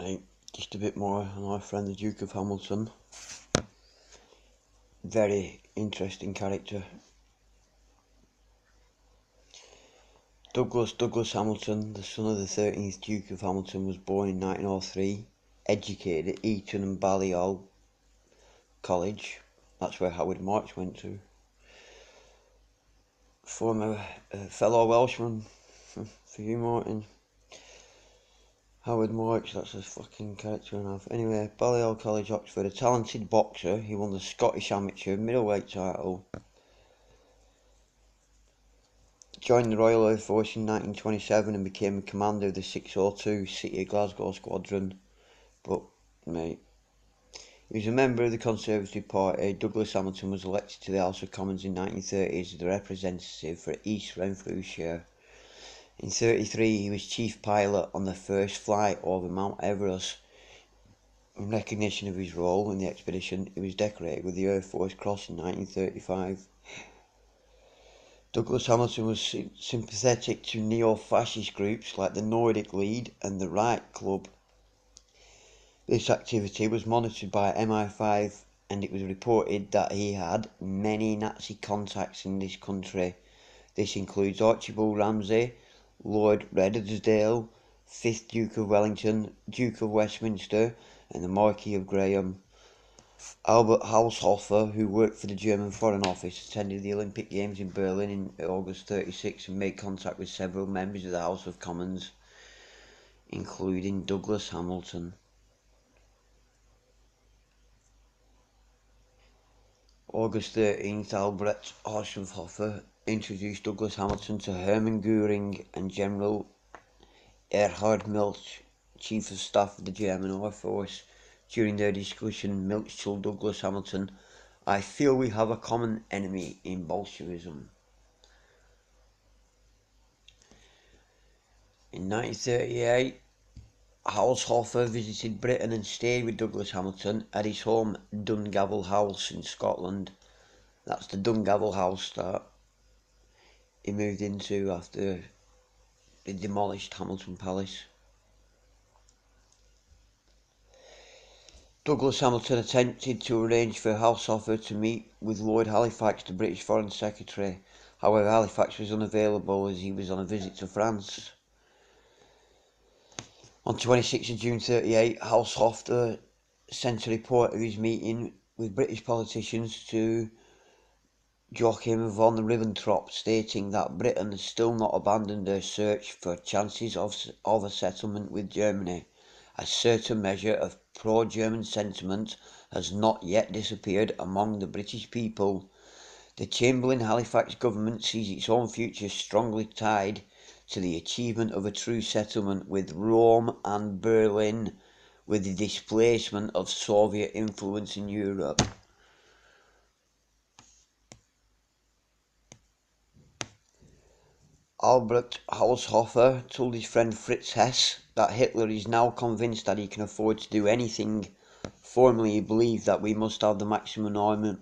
Right, just a bit more on our friend the Duke of Hamilton. Very interesting character. Douglas Hamilton, the son of the 13th Duke of Hamilton, was born in 1903, educated at Eton and Balliol College. That's where Howard Marks went to. Former fellow Welshman, for you Martin. Howard Marks, that's a fucking character enough. Anyway, Balliol College, Oxford, a talented boxer. He won the Scottish amateur middleweight title. Joined the Royal Air Force in 1927 and became a commander of the 602 City of Glasgow Squadron. But, mate, he was a member of the Conservative Party. Douglas Hamilton was elected to the House of Commons in 1930 as the representative for East Renfrewshire. In 1933, he was chief pilot on the first flight over Mount Everest. In recognition of his role in the expedition, he was decorated with the Air Force Cross in 1935. Douglas Hamilton was sympathetic to neo-fascist groups like the Nordic League and the Right Club. This activity was monitored by MI5, and it was reported that he had many Nazi contacts in this country. This includes Archibald Ramsay, Lord Reddsdale, 5th Duke of Wellington, Duke of Westminster, and the Marquis of Graham. Albert Haushofer, who worked for the German Foreign Office, attended the Olympic Games in Berlin in August 1936 and made contact with several members of the House of Commons, including Douglas Hamilton. August 13th, Albert Haushofer introduced Douglas Hamilton to Hermann Göring and General Erhard Milch, Chief of Staff of the German Air Force. During their discussion, Milch told Douglas Hamilton, "I feel we have a common enemy in Bolshevism." In 1938, Haushofer visited Britain and stayed with Douglas Hamilton at his home Dungavel House in Scotland. That's the Dungavel House that he moved into after they demolished Hamilton Palace. Douglas Hamilton attempted to arrange for Haushofer to meet with Lord Halifax, the British Foreign Secretary. However, Halifax was unavailable as he was on a visit to France. On 26 June 1938, Haushofer sent a report of his meeting with British politicians to Joachim von Ribbentrop, stating that Britain has still not abandoned her search for chances of a settlement with Germany. A certain measure of pro-German sentiment has not yet disappeared among the British people. The Chamberlain-Halifax government sees its own future strongly tied to the achievement of a true settlement with Rome and Berlin, with the displacement of Soviet influence in Europe. Albert Haushofer told his friend Fritz Hess that Hitler is now convinced that he can afford to do anything. Formerly he believed that we must have the maximum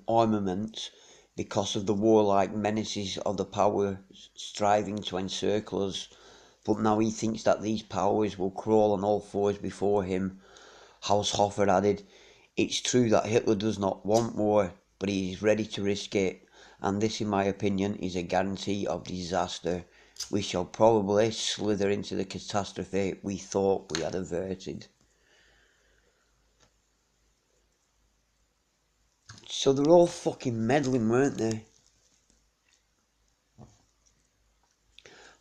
armament because of the warlike menaces of the powers striving to encircle us, but now he thinks that these powers will crawl on all fours before him. Haushofer added, "It's true that Hitler does not want war, but he is ready to risk it, and this in my opinion is a guarantee of disaster. We shall probably slither into the catastrophe we thought we had averted." So they're all fucking meddling, weren't they?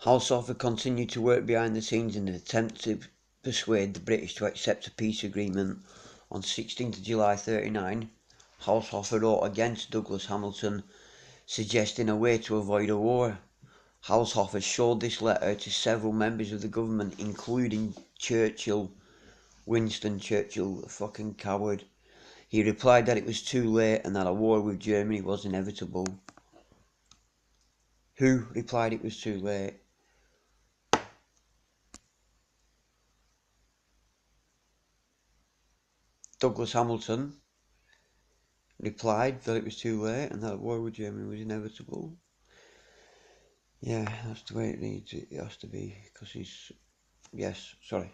Haushofer continued to work behind the scenes in an attempt to persuade the British to accept a peace agreement. On 16th July 1939, Haushofer wrote again to Douglas Hamilton, suggesting a way to avoid a war. Haushofer showed this letter to several members of the government, including Churchill. Winston Churchill, a fucking coward. He replied that it was too late and that a war with Germany was inevitable. Who replied it was too late? Douglas Hamilton replied that it was too late and that a war with Germany was inevitable. Yeah, that's the way it needs. It has to be, because he's... Yes, sorry.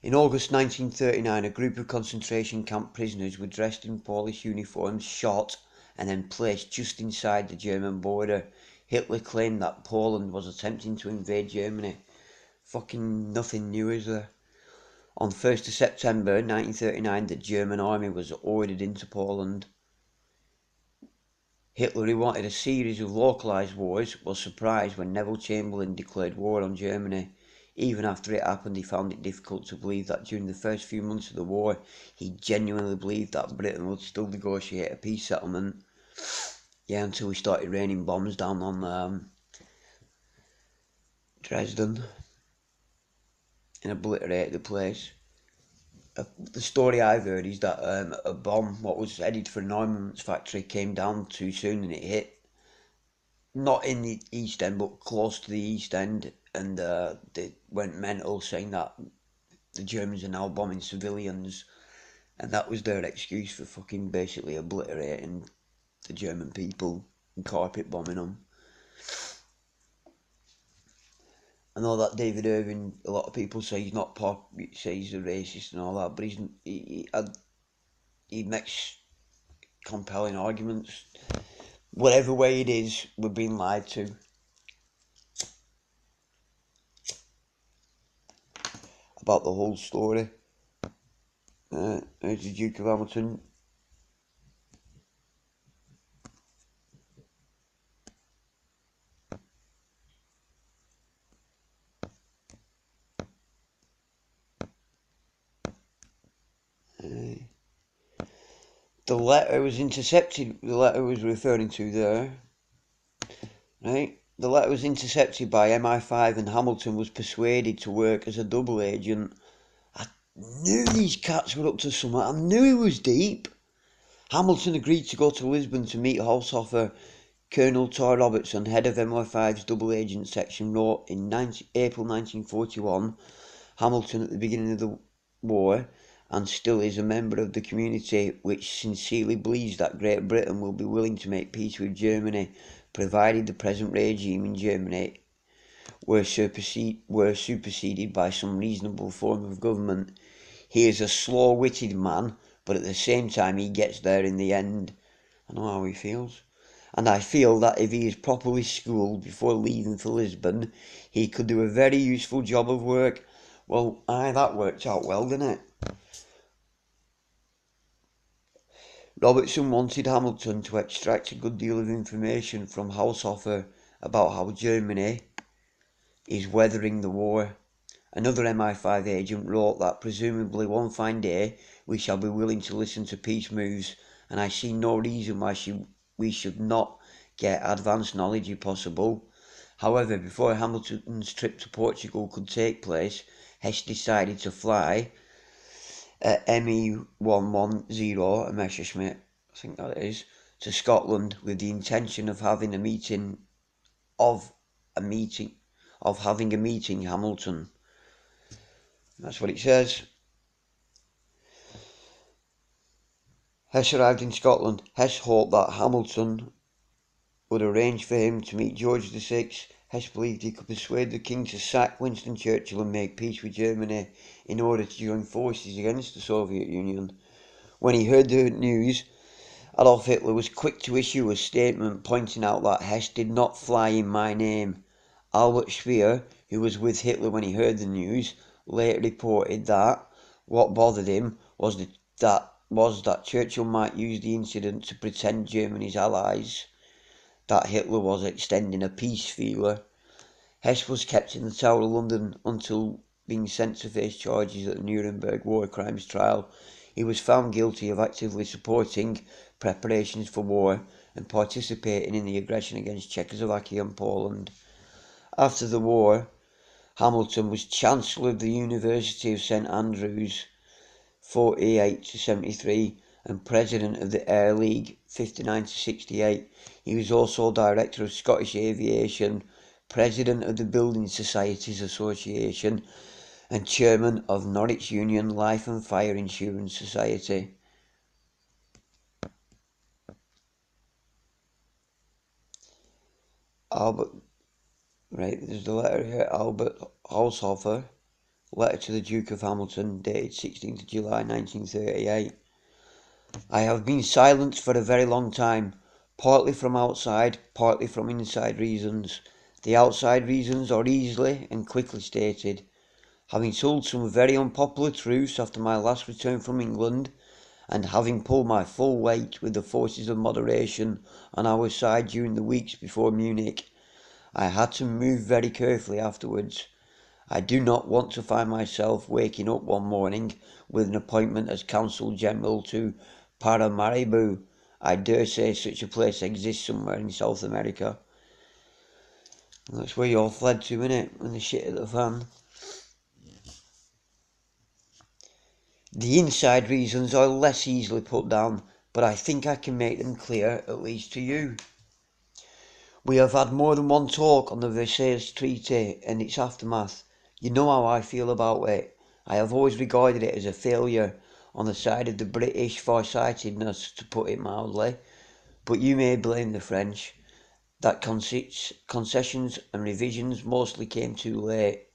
In August 1939, a group of concentration camp prisoners were dressed in Polish uniforms, shot, and then placed just inside the German border. Hitler claimed that Poland was attempting to invade Germany. Fucking nothing new, is there? On 1st of September 1939, the German army was ordered into Poland. Hitler, who wanted a series of localised wars, was surprised when Neville Chamberlain declared war on Germany. Even after it happened, he found it difficult to believe that during the first few months of the war, he genuinely believed that Britain would still negotiate a peace settlement. Yeah, until we started raining bombs down on Dresden and obliterated the place. The story I've heard is that a bomb, what was headed for an armaments factory, came down too soon and it hit not in the East End, but close to the East End, and they went mental, saying that the Germans are now bombing civilians, and that was their excuse for fucking basically obliterating the German people and carpet bombing them. I know that David Irving, a lot of people say he's not say he's a racist and all that, but he makes compelling arguments. Whatever way it is, we're being lied to. About the whole story. There's the Duke of Hamilton. The letter was intercepted. The letter was referring to there, right? The letter was intercepted by MI5, and Hamilton was persuaded to work as a double agent. I knew these cats were up to something. I knew it was deep. Hamilton agreed to go to Lisbon to meet Haushofer. Colonel Tor Robertson, head of MI5's double agent section, wrote in April 1941, Hamilton, at the beginning of the war, and still is a member of the community which sincerely believes that Great Britain will be willing to make peace with Germany, provided the present regime in Germany were superseded by some reasonable form of government. He is a slow-witted man, but at the same time he gets there in the end. I know how he feels. And I feel that if he is properly schooled before leaving for Lisbon, he could do a very useful job of work. Well, that worked out well, didn't it? Robertson wanted Hamilton to extract a good deal of information from Haushofer about how Germany is weathering the war. Another MI5 agent wrote that presumably one fine day we shall be willing to listen to peace moves, and I see no reason why we should not get advanced knowledge if possible. However, before Hamilton's trip to Portugal could take place, Hess decided to fly Me-110, a Messerschmitt, I think that is, to Scotland with the intention of having a meeting Hamilton. That's what it says. Hess arrived in Scotland. Hess hoped that Hamilton would arrange for him to meet George VI. Hess believed he could persuade the king to sack Winston Churchill and make peace with Germany in order to join forces against the Soviet Union. When he heard the news, Adolf Hitler was quick to issue a statement pointing out that Hess did not fly in my name. Albert Speer, who was with Hitler when he heard the news, later reported that what bothered him was that Churchill might use the incident to pretend Germany's allies that Hitler was extending a peace feeler. Hess was kept in the Tower of London until being sent to face charges at the Nuremberg war crimes trial. He was found guilty of actively supporting preparations for war and participating in the aggression against Czechoslovakia and Poland. After the war, Hamilton was Chancellor of the University of St Andrews 48 to 73 and President of the Air League 59 to 68. He was also Director of Scottish Aviation, President of the Building Societies Association and Chairman of Norwich Union Life and Fire Insurance Society. There's the letter here. Albert Haushofer Letter to the Duke of Hamilton, dated 16th of July 1938. I have been silent for a very long time, partly from outside, partly from inside reasons. The outside reasons are easily and quickly stated. Having told some very unpopular truths after my last return from England, and having pulled my full weight with the forces of moderation on our side during the weeks before Munich, I had to move very carefully afterwards. I do not want to find myself waking up one morning with an appointment as Consul General to Paramaribo. I dare say such a place exists somewhere in South America. And that's where you all fled to, innit? When the shit hit the fan. The inside reasons are less easily put down, but I think I can make them clear, at least to you. We have had more than one talk on the Versailles Treaty and its aftermath. You know how I feel about it. I have always regarded it as a failure on the side of the British farsightedness, to put it mildly. But you may blame the French. That concessions and revisions mostly came too late.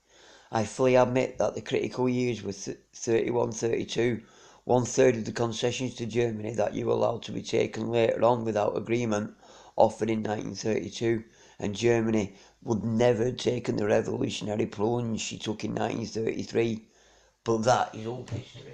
I fully admit that the critical years were 31-32, one-third of the concessions to Germany that you allowed to be taken later on without agreement offered in 1932, and Germany would never have taken the revolutionary plunge she took in 1933. But that is old history.